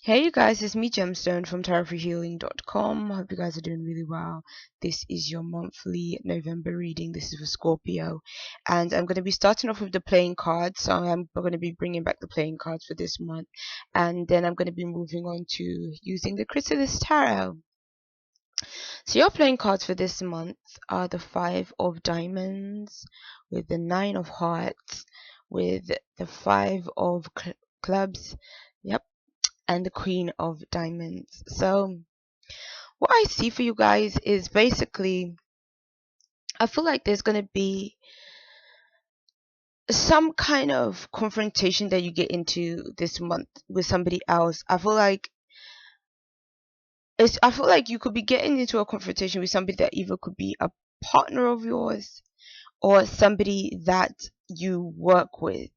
Hey you guys, it's me Gemstone from tarotforhealing.com. Hope you guys are doing really well. This is your monthly November reading. This is for Scorpio, and I'm going to be starting off with the playing cards. So I'm going to be bringing back the playing cards for this month, and then I'm going to be moving on to using the Chrysalis Tarot. So your playing cards for this month are the Five of Diamonds, with the Nine of Hearts, with the Five of Clubs. Yep, and the Queen of Diamonds. So what I see for you guys is basically, I feel like there's going to be some kind of confrontation that you get into this month with somebody else. I feel like you could be getting into a confrontation with somebody that either could be a partner of yours or somebody that you work with.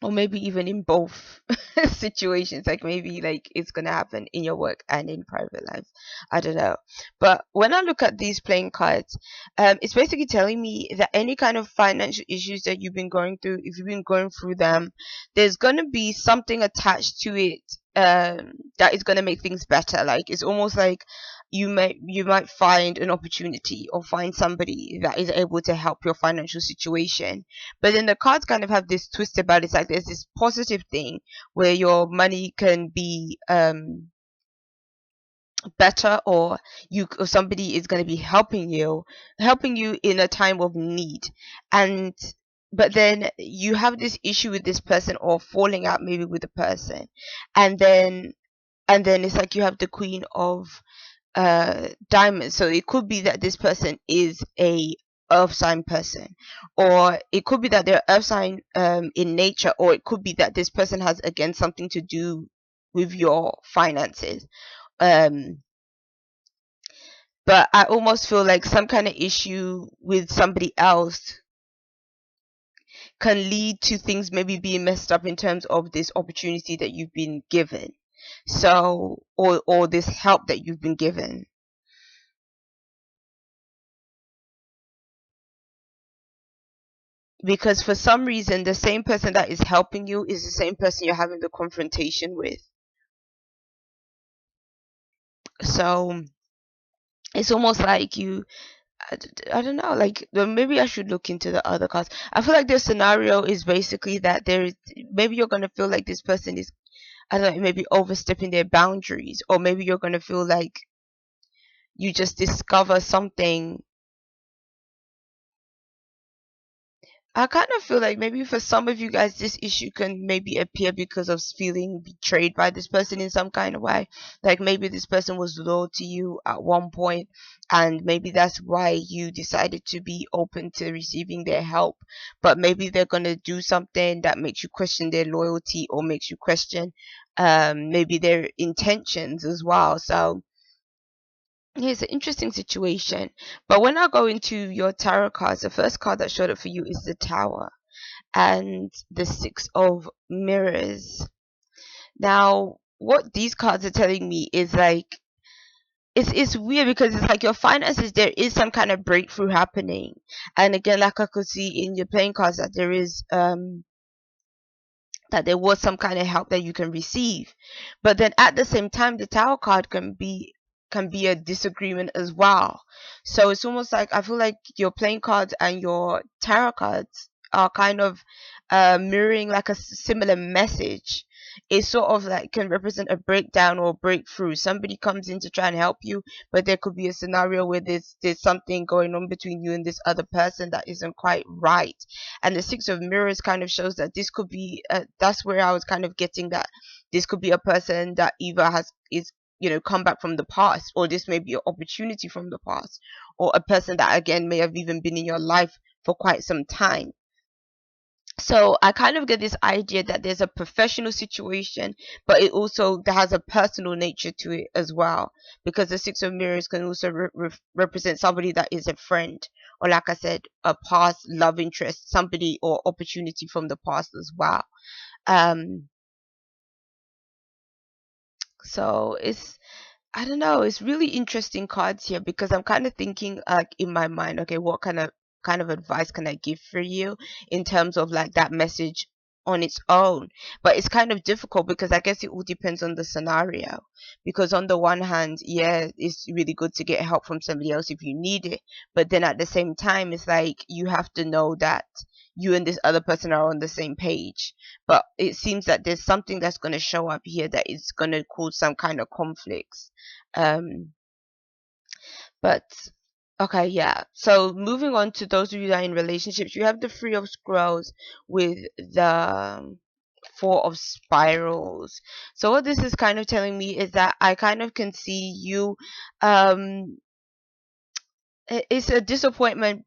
Or maybe even in both situations, like maybe like it's gonna happen in your work and in private life. I don't know, but when I look at these playing cards, it's basically telling me that any kind of financial issues that you've been going through, if you've been going through them, there's gonna be something attached to it that is gonna make things better. Like it's almost like you might find an opportunity or find somebody that is able to help your financial situation. But then the cards kind of have this twist about it. It's like there's this positive thing where your money can be better, or somebody is going to be helping you in a time of need. And but then you have this issue with this person, or falling out maybe with the person, and then it's like you have the Queen of diamonds. So it could be that this person is a earth sign person, or it could be that they're earth sign in nature, or it could be that this person has again something to do with your finances. um but I almost feel like some kind of issue with somebody else can lead to things maybe being messed up in terms of this opportunity that you've been given, so or this help that you've been given. Because for some reason the same person that is helping you is the same person you're having the confrontation with. So it's almost like I don't know, like maybe I should look into the other cards. I feel like the scenario is basically that there is, maybe you're going to feel like this person is, I don't know, maybe overstepping their boundaries, or maybe you're going to feel like you just discover something. I kind of feel like maybe for some of you guys, this issue can maybe appear because of feeling betrayed by this person in some kind of way. Like maybe this person was loyal to you at one point, and maybe that's why you decided to be open to receiving their help. But maybe they're gonna do something that makes you question their loyalty, or makes you question maybe their intentions as well. So yeah, it's an interesting situation. But when I go into your tarot cards, the first card that showed up for you is the Tower and the Six of Mirrors. Now, what these cards are telling me is like, it's weird, because it's like your finances, there is some kind of breakthrough happening. And again, like I could see in your playing cards, that there is that there was some kind of help that you can receive. But then at the same time, the Tower card can be a disagreement as well. So it's almost like I feel like your playing cards and your tarot cards are kind of mirroring like a similar message. It sort of like can represent a breakdown or breakthrough. Somebody comes in to try and help you, but there could be a scenario where there's something going on between you and this other person that isn't quite right. And the Six of Mirrors kind of shows that this could be that's where I was kind of getting that this could be a person that either has is come back from the past, or this may be an opportunity from the past, or a person that again may have even been in your life for quite some time. So I kind of get this idea that there's a professional situation, but it also that has a personal nature to it as well, because the Six of Mirrors can also represent somebody that is a friend, or like I said, a past love interest, somebody or opportunity from the past as well. um so it's, I don't know, it's really interesting cards here, because I'm kind of thinking like in my mind, okay, what kind of advice can I give for you in terms of like that message on its own. But it's kind of difficult because I guess it all depends on the scenario. Because on the one hand, yeah, it's really good to get help from somebody else if you need it. But then at the same time, it's like you have to know that you and this other person are on the same page. But it seems that there's something that's going to show up here that is going to cause some kind of conflicts. Um, but okay, yeah. So moving on to those of you that are in relationships, you have the Three of Scrolls with the Four of Spirals. So what this is kind of telling me is that I kind of can see you. Um, it's a disappointment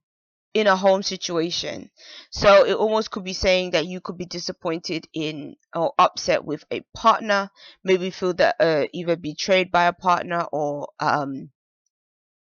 in a home situation. So it almost could be saying that you could be disappointed in or upset with a partner, maybe feel that either betrayed by a partner, or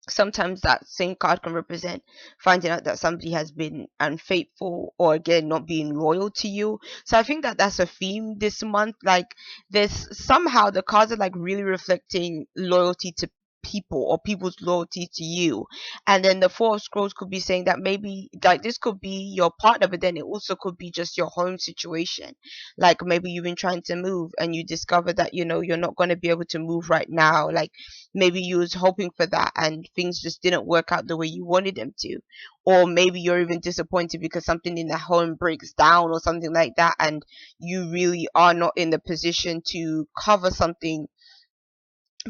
sometimes that same card can represent finding out that somebody has been unfaithful, or again not being loyal to you. So I think that that's a theme this month. Like there's somehow the cards are like really reflecting loyalty to people, or people's loyalty to you. And then the Four of Scrolls could be saying that maybe like this could be your partner, but then it also could be just your home situation. Like maybe you've been trying to move and you discover that you're not going to be able to move right now. Like maybe you was hoping for that and things just didn't work out the way you wanted them to. Or maybe you're even disappointed because something in the home breaks down or something like that, and you really are not in the position to cover something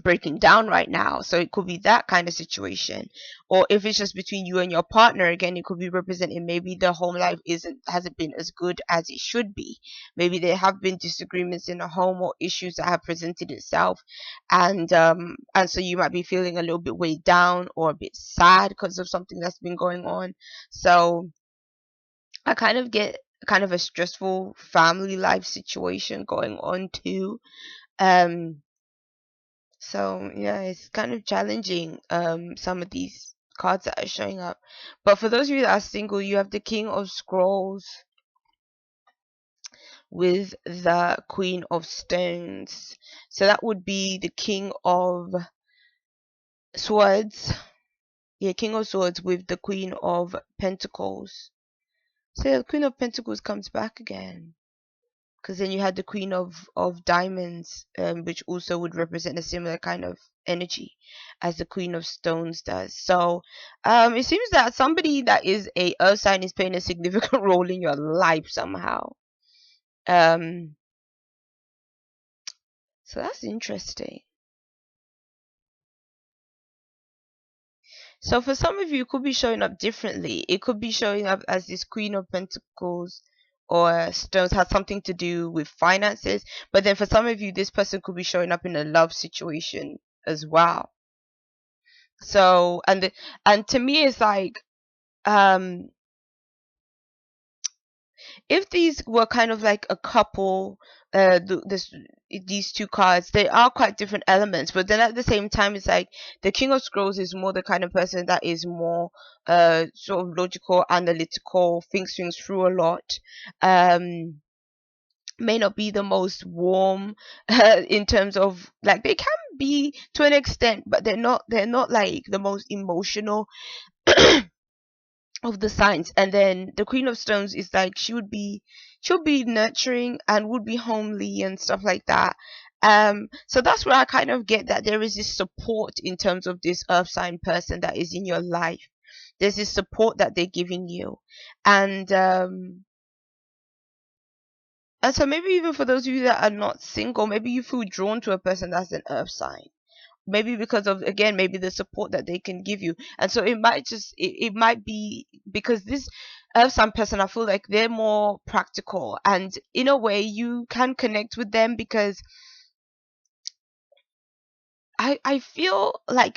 breaking down right now. So it could be that kind of situation. Or if it's just between you and your partner, again, it could be representing maybe the home life hasn't been as good as it should be. Maybe there have been disagreements in the home or issues that have presented itself, and so you might be feeling a little bit weighed down or a bit sad because of something that's been going on. So I kind of get kind of a stressful family life situation going on too. um so yeah, it's kind of challenging, some of these cards that are showing up. But for those of you that are single, you have the King of Scrolls with the Queen of Stones. So that would be the King of Swords. Yeah, King of Swords with the Queen of Pentacles. So yeah, the Queen of Pentacles comes back again. Because then you had the Queen of Diamonds, which also would represent a similar kind of energy as the Queen of Stones does. So it seems that somebody that is a earth sign is playing a significant role in your life somehow. um so that's interesting. So for some of you, it could be showing up differently. It could be showing up as this Queen of Pentacles or Stones has something to do with finances. But then for some of you, this person could be showing up in a love situation as well. So and to me, it's like, um if these were kind of like a couple, these two cards, they are quite different elements, but then at the same time, it's like the King of Scrolls is more the kind of person that is more sort of logical, analytical, thinks things through a lot. um may not be the most warm in terms of, like, they can be to an extent, but they're not like the most emotional of the signs. And then the Queen of Stones is like, she'll be nurturing and would be homely and stuff like that. So that's where I kind of get that there is this support in terms of this earth sign person that is in your life. There's this support that they're giving you. And um and so maybe even for those of you that are not single, maybe you feel drawn to a person that's an earth sign, maybe because of, again, maybe the support that they can give you. And so it might be because this earth sign person, I feel like they're more practical, and in a way you can connect with them because I feel like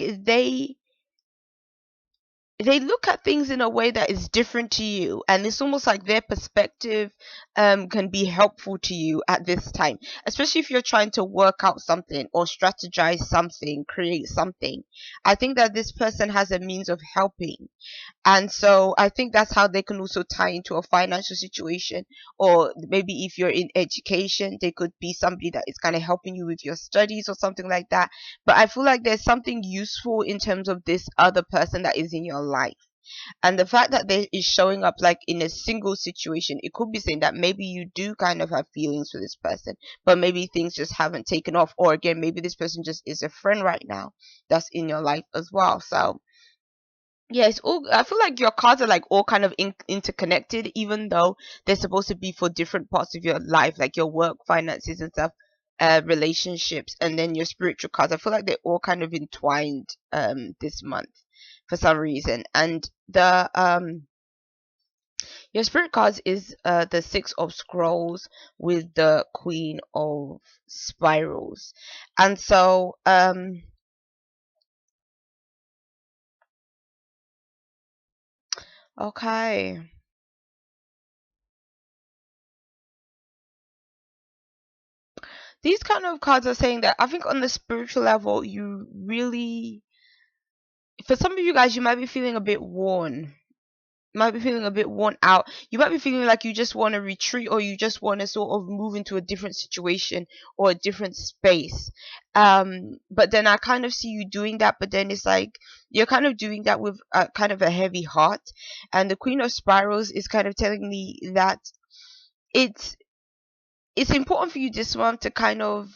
they look at things in a way that is different to you, and it's almost like their perspective can be helpful to you at this time, especially if you're trying to work out something or strategize something, create something. I think that this person has a means of helping, and so I think that's how they can also tie into a financial situation. Or maybe if you're in education, they could be somebody that is kind of helping you with your studies or something like that. But I feel like there's something useful in terms of this other person that is in your life. And the fact that they is showing up like in a single situation, it could be saying that maybe you do kind of have feelings for this person, but maybe things just haven't taken off, or again, maybe this person just is a friend right now that's in your life as well. So yeah, it's all. I feel like your cards are like all kind of interconnected, even though they're supposed to be for different parts of your life, like your work, finances, and stuff, relationships, and then your spiritual cards. I feel like they're all kind of entwined this month for some reason. And the your spirit cards is the Six of Scrolls with the Queen of Spirals, and so okay. These kind of cards are saying that I think on the spiritual level, you really, for some of you guys, you might be feeling a bit worn. Might be feeling a bit worn out. You might be feeling like you just want to retreat, or you just want to sort of move into a different situation or a different space. But then I kind of see you doing that, but then it's like you're kind of doing that with kind of a heavy heart. And the Queen of Spirals is kind of telling me that it's it's important for you this month to kind of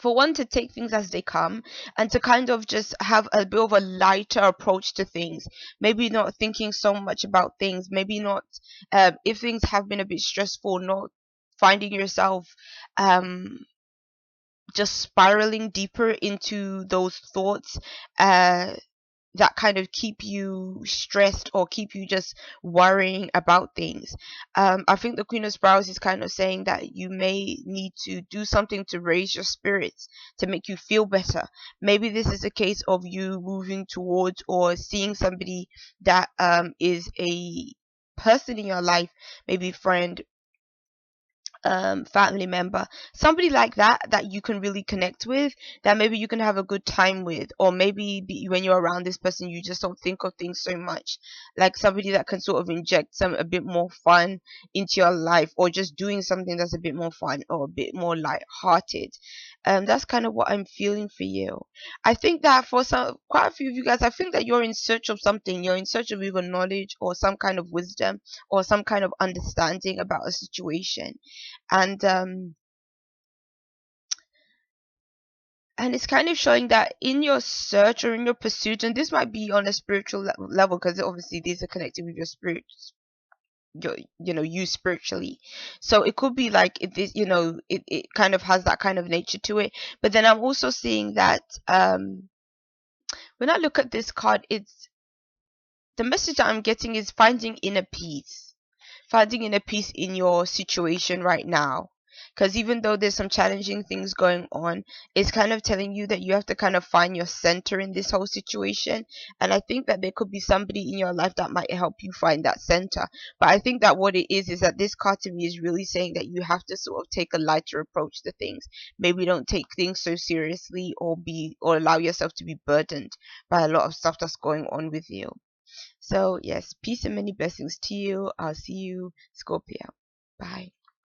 for one, to take things as they come, and to kind of just have a bit of a lighter approach to things. Maybe not thinking so much about things, maybe not, if things have been a bit stressful, not finding yourself um just spiraling deeper into those thoughts uh that kind of keep you stressed or keep you just worrying about things. I think the Queen of Spirals is kind of saying that you may need to do something to raise your spirits, to make you feel better. Maybe this is a case of you moving towards or seeing somebody that is a person in your life, maybe friend, family member, somebody like that that you can really connect with, that maybe you can have a good time with, or maybe when you're around this person you just don't think of things so much, like somebody that can sort of inject some a bit more fun into your life, or just doing something that's a bit more fun or a bit more light-hearted. That's kind of what I'm feeling for you. I think that for some quite a few of you guys, I think that you're in search of something. You're in search of either knowledge or some kind of wisdom or some kind of understanding about a situation. And and it's kind of showing that in your search or in your pursuit, and this might be on a spiritual level, because obviously these are connected with your spirit, your, you spiritually. So it could be like it is, it kind of has that kind of nature to it. But then I'm also seeing that when I look at this card, it's the message that I'm getting is finding inner peace, finding inner peace in your situation right now. Because even though there's some challenging things going on, it's kind of telling you that you have to kind of find your center in this whole situation. And I think that there could be somebody in your life that might help you find that center. But I think that what it is that this card to me is really saying that you have to sort of take a lighter approach to things. Maybe don't take things so seriously, or allow yourself to be burdened by a lot of stuff that's going on with you. So, yes, peace and many blessings to you. I'll see you, Scorpio. Bye.